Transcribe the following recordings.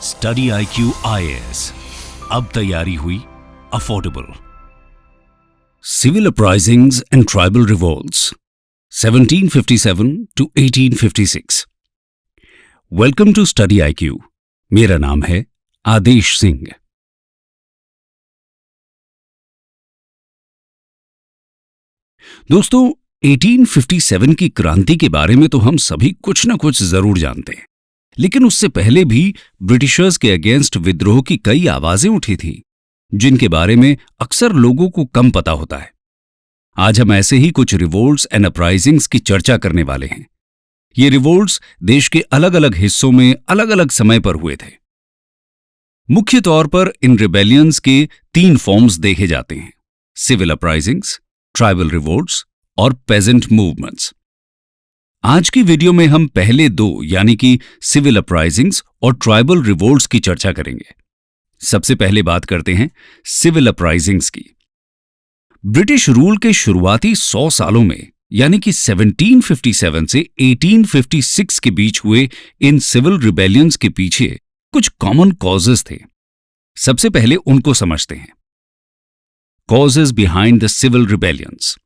Study IQ IAS, अब तैयारी हुई affordable. Civil uprisings and tribal revolts 1757 to 1856। Welcome to study IQ। मेरा नाम है आदेश सिंह। दोस्तों, 1857 की क्रांति के बारे में तो हम सभी कुछ न कुछ जरूर जानते हैं, लेकिन उससे पहले भी ब्रिटिशर्स के अगेंस्ट विद्रोह की कई आवाजें उठी थी, जिनके बारे में अक्सर लोगों को कम पता होता है। आज हम ऐसे ही कुछ रिवोल्ट्स एंड अपराइजिंग्स की चर्चा करने वाले हैं। ये रिवोल्ट्स देश के अलग अलग हिस्सों में अलग अलग समय पर हुए थे। मुख्य तौर पर इन रिबेलियंस के 3 फॉर्म्स देखे जाते हैं: सिविल अपराइजिंग्स, ट्राइबल रिवोल्ट्स और पेजेंट मूवमेंट्स। आज की वीडियो में हम पहले 2 यानी कि सिविल अपराइजिंग्स और ट्राइबल रिवोल्ट्स की चर्चा करेंगे। सबसे पहले बात करते हैं सिविल अपराइजिंग्स की। ब्रिटिश रूल के शुरुआती 100 सालों में यानी कि 1757 से 1856 के बीच हुए इन सिविल रिबेलियंस के पीछे कुछ कॉमन कॉजेस थे। सबसे पहले उनको समझते हैं। Causes behind the civil rebellions.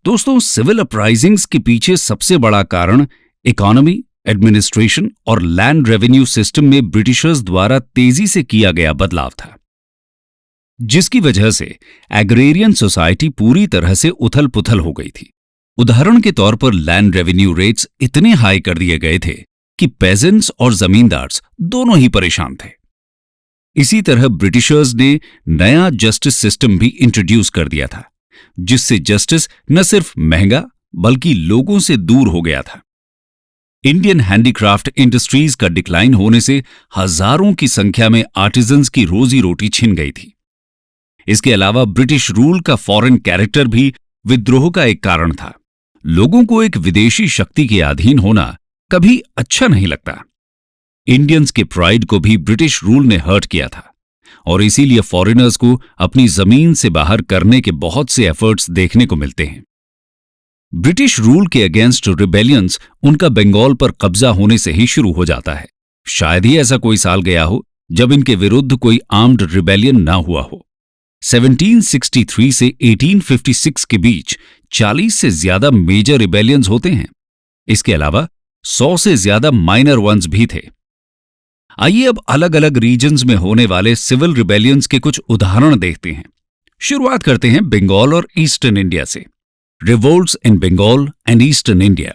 दोस्तों, सिविल अपराइजिंग्स के पीछे सबसे बड़ा कारण इकोनॉमी, एडमिनिस्ट्रेशन और लैंड रेवेन्यू सिस्टम में ब्रिटिशर्स द्वारा तेजी से किया गया बदलाव था, जिसकी वजह से एग्रेरियन सोसाइटी पूरी तरह से उथल पुथल हो गई थी। उदाहरण के तौर पर लैंड रेवेन्यू रेट्स इतने हाई कर दिए गए थे कि पेजेंट्स और जमींदार्स दोनों ही परेशान थे। इसी तरह ब्रिटिशर्स ने नया जस्टिस सिस्टम भी इंट्रोड्यूस कर दिया था, जिससे जस्टिस न सिर्फ महंगा बल्कि लोगों से दूर हो गया था। इंडियन हैंडीक्राफ्ट इंडस्ट्रीज का डिक्लाइन होने से हजारों की संख्या में आर्टिजन्स की रोजी रोटी छिन गई थी। इसके अलावा ब्रिटिश रूल का फॉरेन कैरेक्टर भी विद्रोह का एक कारण था। लोगों को एक विदेशी शक्ति के अधीन होना कभी अच्छा नहीं लगता। इंडियंस के प्राइड को भी ब्रिटिश रूल ने हर्ट किया था और इसीलिए फॉरेनर्स को अपनी जमीन से बाहर करने के बहुत से एफर्ट्स देखने को मिलते हैं। ब्रिटिश रूल के अगेंस्ट रिबेलियंस उनका बंगाल पर कब्जा होने से ही शुरू हो जाता है। शायद ही ऐसा कोई साल गया हो जब इनके विरुद्ध कोई आर्म्ड रिबेलियन ना हुआ हो। 1763 से 1856 के बीच 40 से ज्यादा मेजर रिबेलियंस होते हैं। इसके अलावा 100 से ज्यादा माइनर वंस भी थे। आइए अब अलग अलग रीजन्स में होने वाले सिविल रिबेलियंस के कुछ उदाहरण देखते हैं। शुरुआत करते हैं बंगाल और ईस्टर्न इंडिया से। Revolts in Bengal and eastern India.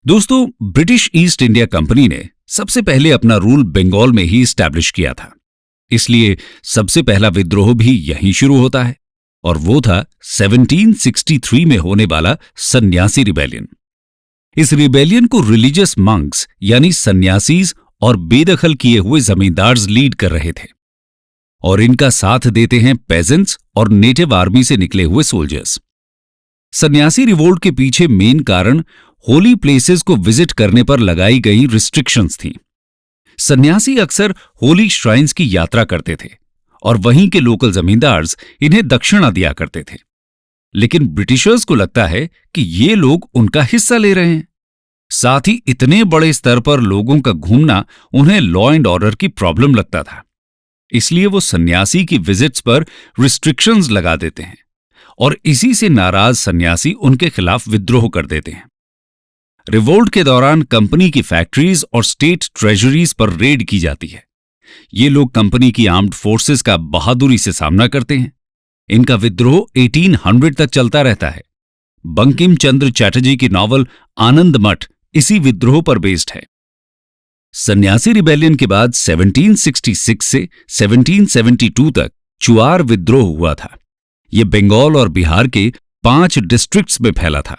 दोस्तों, ब्रिटिश ईस्ट इंडिया कंपनी ने सबसे पहले अपना रूल बंगाल में ही स्टैब्लिश किया था, इसलिए सबसे पहला विद्रोह भी यहीं शुरू होता है और वो था 1763 में होने वाला सन्यासी रिबेलियन। इस रिबेलियन को रिलीजियस मंक्स यानी सन्यासीज और बेदखल किए हुए जमींदार्स लीड कर रहे थे और इनका साथ देते हैं पेजेंट्स और नेटिव आर्मी से निकले हुए सोल्जर्स। सन्यासी रिवोल्ट के पीछे मेन कारण होली प्लेसेस को विजिट करने पर लगाई गई रिस्ट्रिक्शंस थीं। सन्यासी अक्सर होली श्राइन्स की यात्रा करते थे और वहीं के लोकल जमींदार्स इन्हें दक्षिणा दिया करते थे, लेकिन ब्रिटिशर्स को लगता है कि ये लोग उनका हिस्सा ले रहे हैं। साथ ही इतने बड़े स्तर पर लोगों का घूमना उन्हें लॉ एंड ऑर्डर की प्रॉब्लम लगता था, इसलिए वो सन्यासी की विजिट्स पर रिस्ट्रिक्शंस लगा देते हैं और इसी से नाराज सन्यासी उनके खिलाफ विद्रोह कर देते हैं। रिवोल्ट के दौरान कंपनी की फैक्ट्रीज और स्टेट ट्रेजरीज पर रेड की जाती है। ये लोग कंपनी की आर्म्ड फोर्सेस का बहादुरी से सामना करते हैं। इनका विद्रोह 1800 तक चलता रहता है। बंकिम चंद्र चैटर्जी की नॉवल आनंद मठ इसी विद्रोह पर बेस्ड है। सन्यासी रिबेलियन के बाद 1766 से 1772 तक चुआर विद्रोह हुआ था। यह बंगाल और बिहार के 5 डिस्ट्रिक्ट्स में फैला था।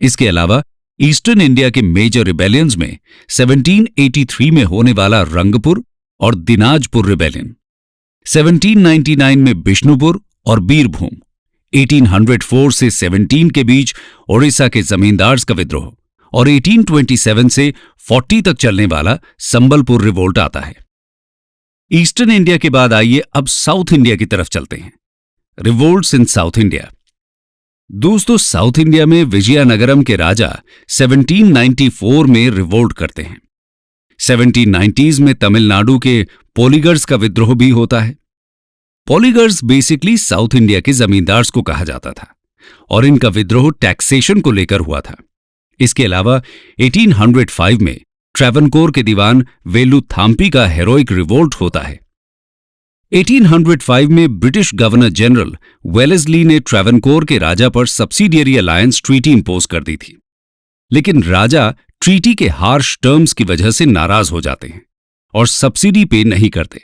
इसके अलावा ईस्टर्न इंडिया के मेजर रिबेलियंस में 1783 में होने वाला रंगपुर और दिनाजपुर रिबेलियन, 1799 में बिष्णुपुर और बीरभूम, 1804 से 17 के बीच ओडिशा के जमींदार्स का विद्रोह और 1827 से 40 तक चलने वाला संबलपुर रिवोल्ट आता है। ईस्टर्न इंडिया के बाद आइए अब साउथ इंडिया की तरफ चलते हैं। रिवोल्ट्स इन साउथ इंडिया। दोस्तों, साउथ इंडिया में विजयनगरम के राजा 1794 में रिवोल्ट करते हैं। 1790s में तमिलनाडु के पोलिगर्स का विद्रोह भी होता है। पोलिगर्स बेसिकली साउथ इंडिया के जमींदार्स को कहा जाता था और इनका विद्रोह टैक्सेशन को लेकर हुआ था। इसके अलावा 1805 में ट्रैवनकोर के दीवान वेलुथाम्पी का हेरोइक रिवोल्ट होता है। 1805 में ब्रिटिश गवर्नर जनरल वेलेस्ली ने ट्रैवनकोर के राजा पर सब्सिडियरी अलायंस ट्रीटी इंपोज कर दी थी, लेकिन राजा ट्रीटी के हार्श टर्म्स की वजह से नाराज हो जाते हैं और सब्सिडी पे नहीं करते।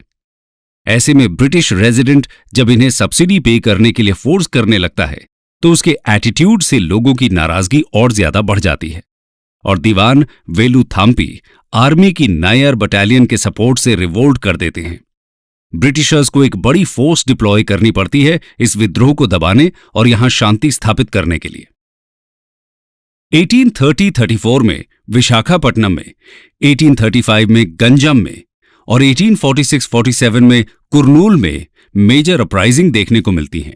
ऐसे में ब्रिटिश रेजिडेंट जब इन्हें सब्सिडी पे करने के लिए फोर्स करने लगता है तो उसके एटीट्यूड से लोगों की नाराजगी और ज्यादा बढ़ जाती है और दीवान वेलुथाम्पी आर्मी की नायर बटालियन के सपोर्ट से रिवोल्ट कर देते हैं। ब्रिटिशर्स को एक बड़ी फोर्स डिप्लॉय करनी पड़ती है इस विद्रोह को दबाने और यहां शांति स्थापित करने के लिए। 1830-34 में विशाखापट्टनम में, 1835 में गंजम में और 1846-47 में कुरनूल में मेजर अपराइजिंग देखने को मिलती हैं।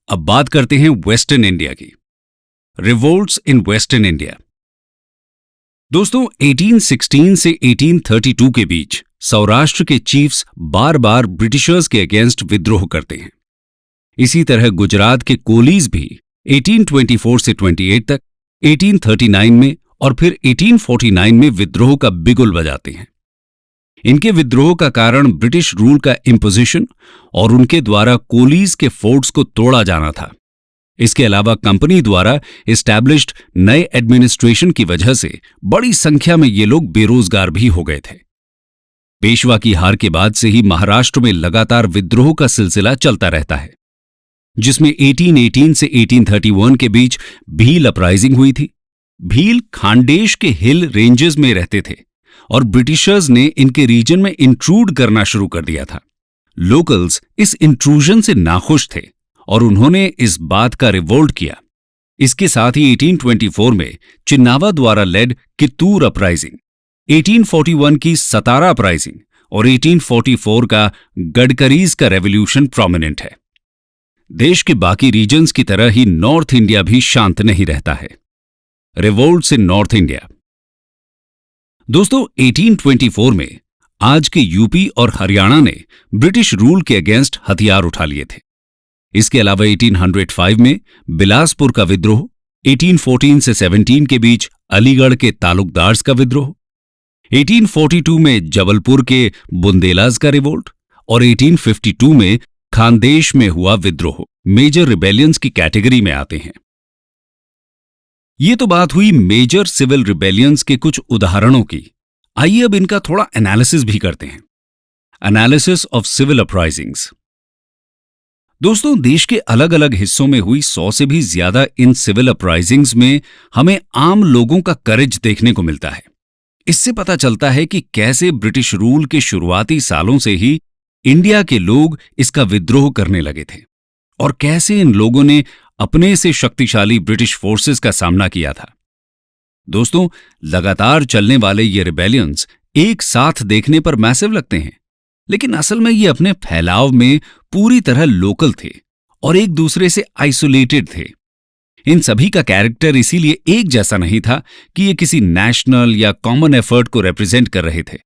अब बात करते हैं वेस्टर्न इंडिया की। Revolts in western India. दोस्तों, 1816 से 1832 के बीच सौराष्ट्र के चीफ्स बार बार ब्रिटिशर्स के अगेंस्ट विद्रोह करते हैं। इसी तरह गुजरात के कोलीज भी 1824 से 28 तक, 1839 में और फिर 1849 में विद्रोह का बिगुल बजाते हैं। इनके विद्रोह का कारण ब्रिटिश रूल का इम्पोजिशन और उनके द्वारा कोलीज के फोर्ट्स को तोड़ा जाना था। इसके अलावा कंपनी द्वारा एस्टैब्लिश्ड नए एडमिनिस्ट्रेशन की वजह से बड़ी संख्या में ये लोग बेरोजगार भी हो गए थे। पेशवा की हार के बाद से ही महाराष्ट्र में लगातार विद्रोह का सिलसिला चलता रहता है, जिसमें 1818 से 1831 के बीच भील अपराइजिंग हुई थी। भील खानदेश के हिल रेंजेस में रहते थे और ब्रिटिशर्स ने इनके रीजन में इंट्रूड करना शुरू कर दिया था। लोकल्स इस इंट्रूजन से नाखुश थे और उन्होंने इस बात का रिवोल्ट किया। इसके साथ ही 1824 में चिन्नावा द्वारा लेड कित्तूर अपराइजिंग, 1841 की सतारा अपराइजिंग और 1844 का गडकरीज का रेवोल्यूशन प्रोमिनेंट है। देश के बाकी रीजन्स की तरह ही नॉर्थ इंडिया भी शांत नहीं रहता है। रिवोल्ट्स इन नॉर्थ इंडिया। दोस्तों, 1824 में आज के यूपी और हरियाणा ने ब्रिटिश रूल के अगेंस्ट हथियार उठा लिए थे। इसके अलावा 1805 में बिलासपुर का विद्रोह, 1814 से 17 के बीच अलीगढ़ के तालुकदार्स का विद्रोह, 1842 में जबलपुर के बुंदेलाज का रिवोल्ट और 1852 में खानदेश में हुआ विद्रोह मेजर रिबेलियंस की कैटेगरी में आते हैं। ये तो बात हुई मेजर सिविल रिबेलियंस के कुछ उदाहरणों की। आइए अब इनका थोड़ा एनालिसिस भी करते हैं। Analysis of civil uprisings. दोस्तों, देश के अलग अलग हिस्सों में हुई 100 से भी ज्यादा इन सिविल अपराइजिंग्स में हमें आम लोगों का करेज देखने को मिलता है। इससे पता चलता है कि कैसे ब्रिटिश रूल के शुरुआती सालों से ही इंडिया के लोग इसका विद्रोह करने लगे थे और कैसे इन लोगों ने अपने से शक्तिशाली ब्रिटिश फोर्सेस का सामना किया था। दोस्तों, लगातार चलने वाले ये रिबेलियंस एक साथ देखने पर मैसिव लगते हैं, लेकिन असल में ये अपने फैलाव में पूरी तरह लोकल थे और एक दूसरे से आइसोलेटेड थे। इन सभी का कैरेक्टर इसीलिए एक जैसा नहीं था कि ये किसी नेशनल या कॉमन एफर्ट को रिप्रेजेंट कर रहे थे,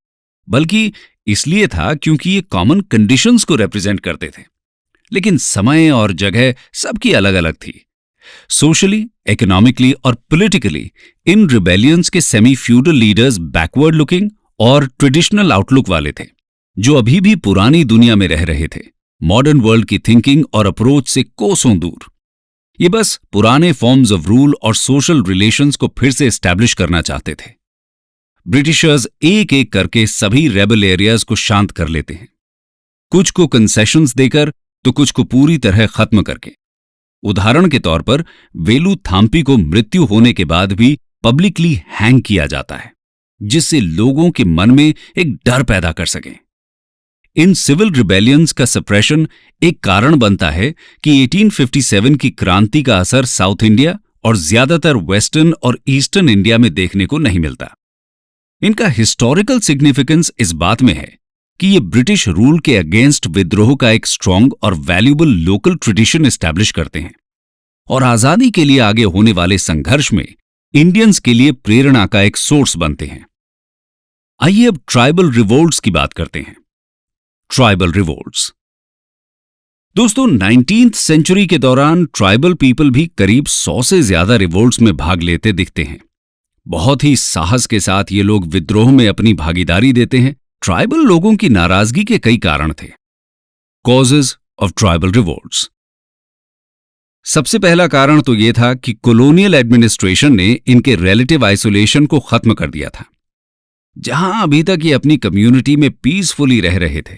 बल्कि इसलिए था क्योंकि ये कॉमन कंडीशंस को रिप्रेजेंट करते थे। लेकिन समय और जगह सबकी अलग अलग थी। सोशली, इकोनॉमिकली और पॉलिटिकली इन रिबेलियंस के semi feudal leaders backward looking और ट्रेडिशनल आउटलुक वाले थे, जो अभी भी पुरानी दुनिया में रह रहे थे, मॉडर्न वर्ल्ड की थिंकिंग और अप्रोच से कोसों दूर। ये बस पुराने फॉर्म्स ऑफ रूल और सोशल रिलेशंस को फिर से एस्टैब्लिश करना चाहते थे। ब्रिटिशर्स एक एक करके सभी रेबल एरियाज को शांत कर लेते हैं, कुछ को कंसेशंस देकर तो कुछ को पूरी तरह खत्म करके। उदाहरण के तौर पर वेलुथाम्पी को मृत्यु होने के बाद भी पब्लिकली हैंग किया जाता है, जिससे लोगों के मन में एक डर पैदा कर सकें। इन सिविल रिबेलियंस का सप्रेशन एक कारण बनता है कि 1857 की क्रांति का असर साउथ इंडिया और ज्यादातर वेस्टर्न और ईस्टर्न इंडिया में देखने को नहीं मिलता। इनका हिस्टोरिकल सिग्निफिकेंस इस बात में है कि ये ब्रिटिश रूल के अगेंस्ट विद्रोह का एक स्ट्रॉन्ग और वैल्यूबल लोकल ट्रेडिशन एस्टैब्लिश करते हैं और आजादी के लिए आगे होने वाले संघर्ष में इंडियंस के लिए प्रेरणा का एक सोर्स बनते हैं। आइए अब ट्राइबल रिवोल्ट्स की बात करते हैं। Tribal revolts. दोस्तों, 19th सेंचुरी के दौरान ट्राइबल पीपल भी करीब 100 से ज्यादा रिवोल्ट्स में भाग लेते दिखते हैं। बहुत ही साहस के साथ ये लोग विद्रोह में अपनी भागीदारी देते हैं। ट्राइबल लोगों की नाराजगी के कई कारण थे। Causes of tribal revolts. सबसे पहला कारण तो यह था कि कॉलोनियल एडमिनिस्ट्रेशन ने इनके रिलेटिव आइसोलेशन को खत्म कर दिया था। जहां अभी तक ये अपनी कम्युनिटी में पीसफुली रह रहे थे,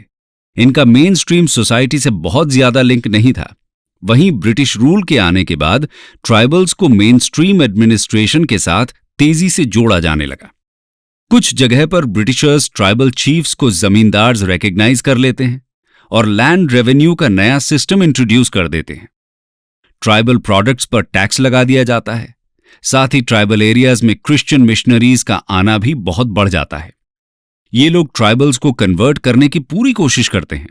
इनका मेन स्ट्रीम सोसाइटी से बहुत ज्यादा लिंक नहीं था। वहीं ब्रिटिश रूल के आने के बाद ट्राइबल्स को मेन स्ट्रीम एडमिनिस्ट्रेशन के साथ तेजी से जोड़ा जाने लगा। कुछ जगह पर ब्रिटिशर्स ट्राइबल चीफ्स को जमींदार्स रिकॉग्नाइज कर लेते हैं और लैंड रेवेन्यू का नया सिस्टम इंट्रोड्यूस कर देते हैं। ट्राइबल प्रोडक्ट्स पर टैक्स लगा दिया जाता है। साथ ही ट्राइबल एरियाज में क्रिश्चियन मिशनरीज का आना भी बहुत बढ़ जाता है। ये लोग ट्राइबल्स को कन्वर्ट करने की पूरी कोशिश करते हैं।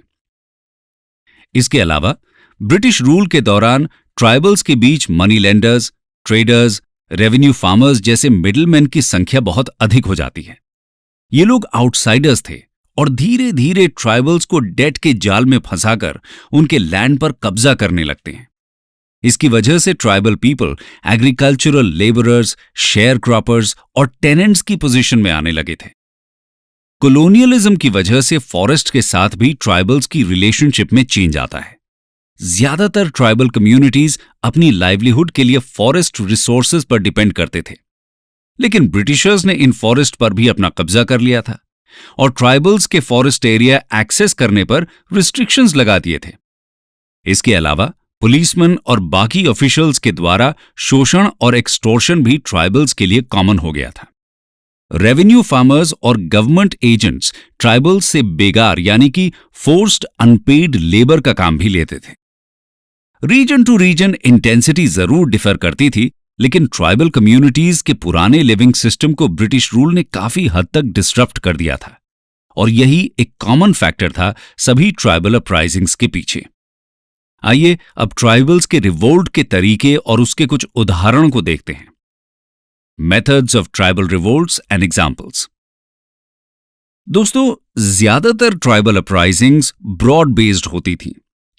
इसके अलावा ब्रिटिश रूल के दौरान ट्राइबल्स के बीच money lenders, traders, revenue farmers जैसे मिडलमैन की संख्या बहुत अधिक हो जाती है। ये लोग आउटसाइडर्स थे और धीरे धीरे ट्राइबल्स को डेट के जाल में फंसाकर उनके लैंड पर कब्जा करने लगते हैं। इसकी वजह से tribal people agricultural labourers, share croppers और टेनेंट्स की पोजीशन में आने लगे थे। कॉलोनियलिज्म की वजह से फॉरेस्ट के साथ भी ट्राइबल्स की रिलेशनशिप में चेंज आता है। ज्यादातर ट्राइबल कम्युनिटीज अपनी लाइवलीहुड के लिए फॉरेस्ट रिसोर्सेज पर डिपेंड करते थे, लेकिन ब्रिटिशर्स ने इन फॉरेस्ट पर भी अपना कब्जा कर लिया था और ट्राइबल्स के फॉरेस्ट एरिया एक्सेस करने पर रिस्ट्रिक्शंस लगा दिए थे। इसके अलावा पुलिसमैन और बाकी ऑफिशियल्स के द्वारा शोषण और एक्सटॉर्शन भी ट्राइबल्स के लिए कॉमन हो गया था। रेवेन्यू फार्मर्स और गवर्नमेंट एजेंट्स ट्राइबल्स से बेगार यानी कि फोर्स्ड अनपेड लेबर का काम भी लेते थे। रीजन टू रीजन इंटेंसिटी जरूर डिफर करती थी, लेकिन ट्राइबल कम्युनिटीज के पुराने लिविंग सिस्टम को ब्रिटिश रूल ने काफी हद तक डिस्टर्ब कर दिया था और यही एक कॉमन फैक्टर था सभी ट्राइबल अपराइजिंग्स के पीछे। आइए अब ट्राइबल्स के रिवोल्ट के तरीके और उसके कुछ उदाहरण को देखते हैं। Methods of tribal revolts and examples. दोस्तों, ज्यादातर ट्राइबल अपराइजिंग्स ब्रॉड बेस्ड होती थी।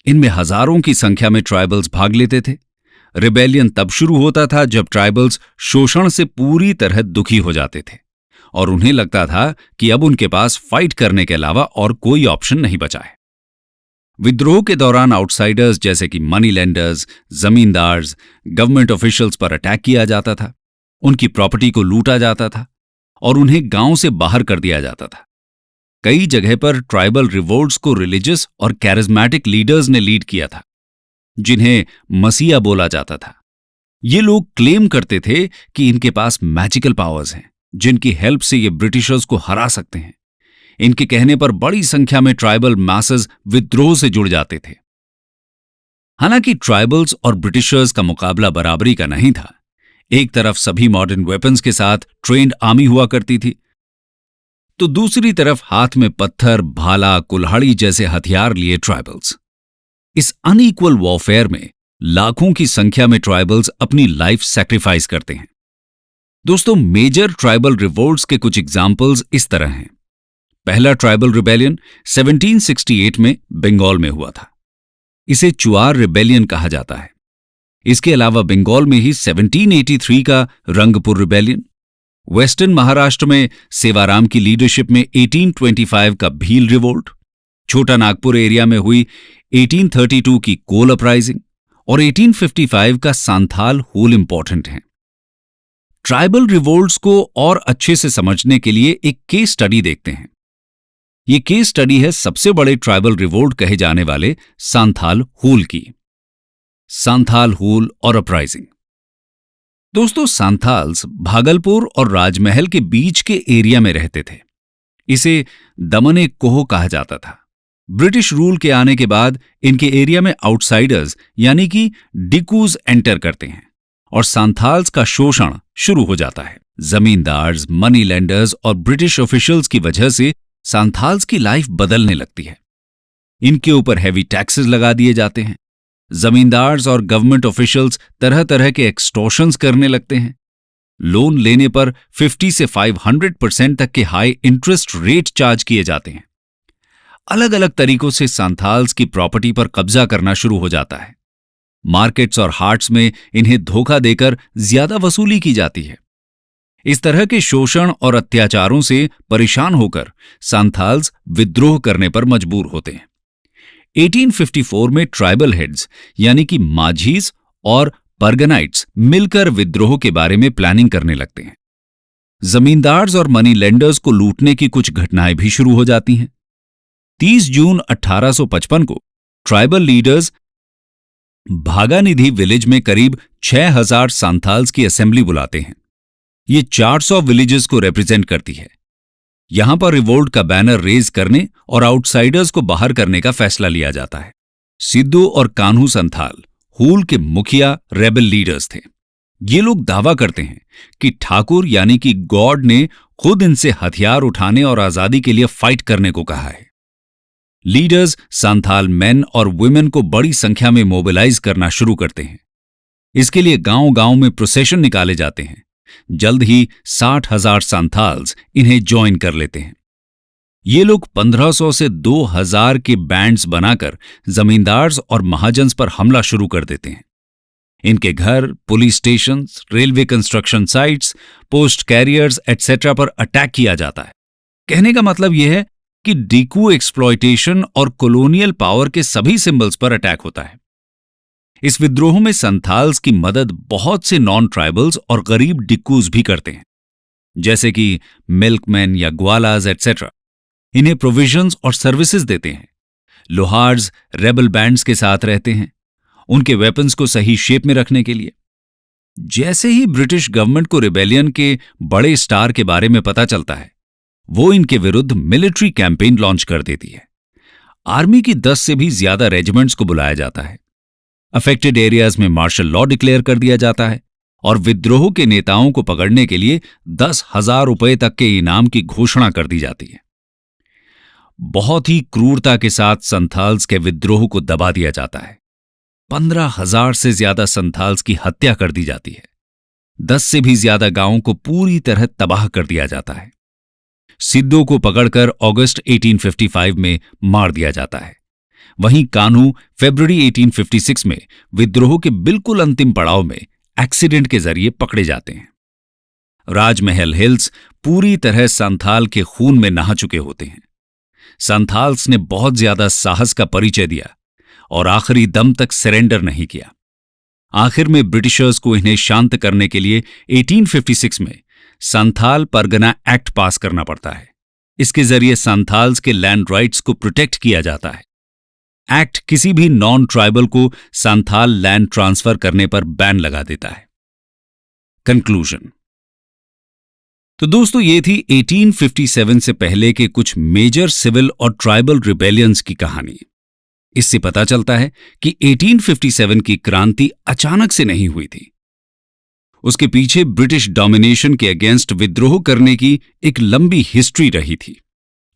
इनमें हजारों की संख्या में ट्राइबल्स भाग लेते थे। रिबेलियन तब शुरू होता था जब ट्राइबल्स शोषण से पूरी तरह दुखी हो जाते थे और उन्हें लगता था कि अब उनके पास फाइट करने के अलावा और कोई ऑप्शन नहीं बचा है। विद्रोह के दौरान आउटसाइडर्स जैसे कि money lenders, zamindars, government officials पर अटैक किया जाता था, उनकी प्रॉपर्टी को लूटा जाता था और उन्हें गांव से बाहर कर दिया जाता था। कई जगह पर ट्राइबल रिवोल्ट्स को रिलीजियस और कैरिज्मेटिक लीडर्स ने लीड किया था, जिन्हें मसीहा बोला जाता था। ये लोग क्लेम करते थे कि इनके पास मैजिकल पावर्स हैं, जिनकी हेल्प से ये ब्रिटिशर्स को हरा सकते हैं। इनके कहने पर बड़ी संख्या में ट्राइबल मासेस विद्रोह से जुड़ जाते थे। हालांकि ट्राइबल्स और ब्रिटिशर्स का मुकाबला बराबरी का नहीं था। एक तरफ सभी मॉडर्न वेपन्स के साथ ट्रेन्ड आर्मी हुआ करती थी, तो दूसरी तरफ हाथ में पत्थर, भाला, कुल्हाड़ी जैसे हथियार लिए ट्राइबल्स। इस अनइक्वल वॉरफेयर में लाखों की संख्या में ट्राइबल्स अपनी लाइफ सैक्रिफाइस करते हैं। दोस्तों, मेजर ट्राइबल रिवोल्ट्स के कुछ एग्जाम्पल्स इस तरह हैं। पहला ट्राइबल रिबेलियन 1768 में बंगाल में हुआ था। इसे चुआर रिबेलियन कहा जाता है। इसके अलावा बंगाल में ही 1783 का रंगपुर रिबेलियन, वेस्टर्न महाराष्ट्र में सेवाराम की लीडरशिप में 1825 का भील रिवोल्ट, छोटा नागपुर एरिया में हुई 1832 की कोल अपराइजिंग और 1855 का सांथाल हूल इंपॉर्टेंट हैं। ट्राइबल रिवोल्ट्स को और अच्छे से समझने के लिए एक केस स्टडी देखते हैं। ये केस स्टडी है सबसे बड़े ट्राइबल रिवोल्ट कहे जाने वाले सांथाल हूल की। सांथाल हूल और अपराइजिंग। दोस्तों, सांथाल्स भागलपुर और राजमहल के बीच के एरिया में रहते थे। इसे दमन कोह कहा जाता था। ब्रिटिश रूल के आने के बाद इनके एरिया में आउटसाइडर्स यानी कि डिकूज एंटर करते हैं और सांथाल्स का शोषण शुरू हो जाता है। जमींदार्स, मनी लेंडर्स और ब्रिटिश ऑफिशियल्स की वजह से सांथाल्स की लाइफ बदलने लगती है। इनके ऊपर हैवी टैक्सेस लगा दिए जाते हैं। जमींदार्स और गवर्नमेंट ऑफिशियल्स तरह तरह के एक्सटॉर्शंस करने लगते हैं। लोन लेने पर 50 से 500% तक के हाई इंटरेस्ट रेट चार्ज किए जाते हैं। अलग अलग तरीकों से सांथाल्स की प्रॉपर्टी पर कब्जा करना शुरू हो जाता है। मार्केट्स और हाट्स में इन्हें धोखा देकर ज्यादा वसूली की जाती है। इस तरह के शोषण और अत्याचारों से परेशान होकर सांथाल्स विद्रोह करने पर मजबूर होते हैं। 1854 में ट्राइबल हेड्स यानी कि माझीज और परगनाइट्स मिलकर विद्रोह के बारे में प्लानिंग करने लगते हैं। जमींदार्स और मनी लेंडर्स को लूटने की कुछ घटनाएं भी शुरू हो जाती हैं। 30 जून 1855 को ट्राइबल लीडर्स भागानिधि विलेज में करीब 6000 सांथाल्स की असेंबली बुलाते हैं। ये 400 विलेजेस को रिप्रेजेंट करती है। यहां पर रिवोल्ट का बैनर रेज करने और आउटसाइडर्स को बाहर करने का फैसला लिया जाता है। सिद्धू और कान्हू संथाल हूल के मुखिया रेबल लीडर्स थे। ये लोग दावा करते हैं कि ठाकुर यानी कि गॉड ने खुद इनसे हथियार उठाने और आजादी के लिए फाइट करने को कहा है। लीडर्स सांथाल मेन और वुमेन को बड़ी संख्या में मोबिलाइज करना शुरू करते हैं। इसके लिए गांव-गांव में प्रोसेशन निकाले जाते हैं। जल्द ही 60,000 सांथाल्स इन्हें ज्वाइन कर लेते हैं। ये लोग 1500 से 2000 के बैंड्स बनाकर जमींदार्स और महाजन्स पर हमला शुरू कर देते हैं। इनके घर, police station, railway construction sites, post carriers etcetera पर अटैक किया जाता है। कहने का मतलब यह है कि डिकू एक्सप्लॉयटेशन और कॉलोनियल पावर के सभी सिंबल्स पर अटैक होता है। इस विद्रोह में संथाल्स की मदद बहुत से नॉन ट्राइबल्स और गरीब डिक्कूज भी करते हैं, जैसे कि मिल्कमैन या ग्वालाज एटसेट्रा। इन्हें प्रोविजंस और सर्विसेज देते हैं। लोहार्स रेबल बैंड्स के साथ रहते हैं, उनके वेपन्स को सही शेप में रखने के लिए। जैसे ही ब्रिटिश गवर्नमेंट को रिबेलियन के बड़े स्टार के बारे में पता चलता है, वो इनके विरुद्ध मिलिट्री कैंपेन लॉन्च कर देती है। आर्मी की 10 से भी ज्यादा रेजिमेंट्स को बुलाया जाता है। अफेक्टेड एरियाज में मार्शल लॉ डिक्लेयर कर दिया जाता है और विद्रोह के नेताओं को पकड़ने के लिए 10,000 रुपए तक के इनाम की घोषणा कर दी जाती है। बहुत ही क्रूरता के साथ संथाल्स के विद्रोह को दबा दिया जाता है। 15,000 से ज्यादा संथाल्स की हत्या कर दी जाती है। 10 से भी ज्यादा गांवों को पूरी तरह तबाह कर दिया जाता है। सिद्धू को पकड़कर अगस्त 1855 में मार दिया जाता है। वहीं कान्हू फरवरी 1856 में विद्रोह के बिल्कुल अंतिम पड़ाव में एक्सीडेंट के जरिए पकड़े जाते हैं। राजमहल हिल्स पूरी तरह संथाल के खून में नहा चुके होते हैं। संथाल्स ने बहुत ज्यादा साहस का परिचय दिया और आखिरी दम तक सरेंडर नहीं किया। आखिर में ब्रिटिशर्स को इन्हें शांत करने के लिए 1856 में संथाल परगना एक्ट पास करना पड़ता है। इसके जरिए संथाल्स के लैंड राइट्स को प्रोटेक्ट किया जाता है। एक्ट किसी भी नॉन ट्राइबल को संथाल लैंड ट्रांसफर करने पर बैन लगा देता है। कंक्लूजन। तो दोस्तों, ये थी 1857 से पहले के कुछ मेजर सिविल और ट्राइबल रिबेलियंस की कहानी। इससे पता चलता है कि 1857 की क्रांति अचानक से नहीं हुई थी। उसके पीछे ब्रिटिश डोमिनेशन के अगेंस्ट विद्रोह करने की एक लंबी हिस्ट्री रही थी।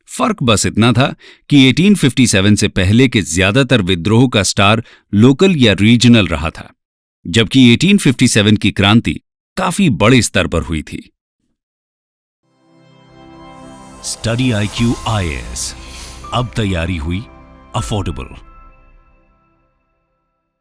फर्क बस इतना था कि 1857 से पहले के ज्यादातर विद्रोह का स्टार लोकल या रीजनल रहा था, जबकि 1857 की क्रांति काफी बड़े स्तर पर हुई थी। स्टडी IQ IAS अब तैयारी हुई अफोर्डेबल।